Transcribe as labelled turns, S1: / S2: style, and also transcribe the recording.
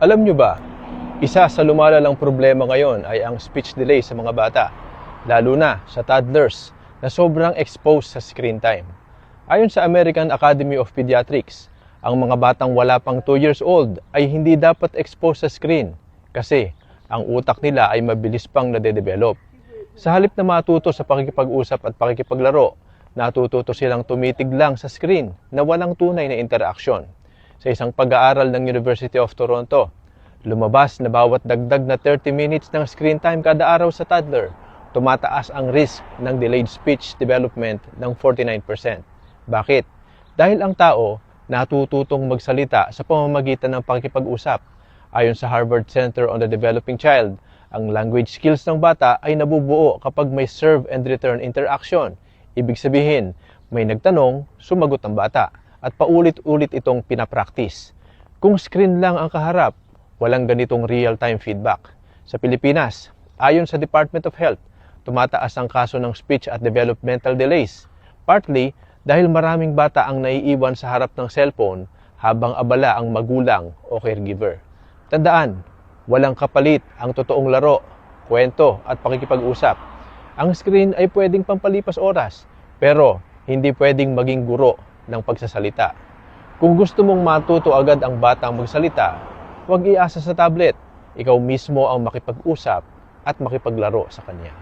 S1: Alam nyo ba, isa sa lumalalang problema ngayon ay ang speech delay sa mga bata, lalo na sa toddlers na sobrang exposed sa screen time. Ayon sa American Academy of Pediatrics, ang mga batang wala pang 2 years old ay hindi dapat exposed sa screen kasi ang utak nila ay mabilis pang nade-develop. Sa halip na matuto sa pakikipag-usap at pakikipaglaro, natututo silang tumitig lang sa screen na walang tunay na interaksyon. Sa isang pag-aaral ng University of Toronto, lumabas na bawat dagdag na 30 minutes ng screen time kada araw sa toddler, tumataas ang risk ng delayed speech development ng 49%. Bakit? Dahil ang tao natututong magsalita sa pamamagitan ng pakikipag-usap. Ayon sa Harvard Center on the Developing Child, ang language skills ng bata ay nabubuo kapag may serve and return interaction. Ibig sabihin, may nagtanong, sumagot ang bata, at paulit-ulit itong pinapractice. Kung screen lang ang kaharap, walang ganitong real-time feedback. Sa Pilipinas, ayon sa Department of Health, tumataas ang kaso ng speech at developmental delays, partly dahil maraming bata ang naiiwan sa harap ng cellphone habang abala ang magulang o caregiver. Tandaan, walang kapalit ang totoong laro, kwento at pakikipag-usap. Ang screen ay pwedeng pampalipas oras, pero hindi pwedeng maging guro ng pagsasalita. Kung gusto mong matuto agad ang batang magsalita, huwag iasa sa tablet. Ikaw mismo ang makipag-usap at makipaglaro sa kanya.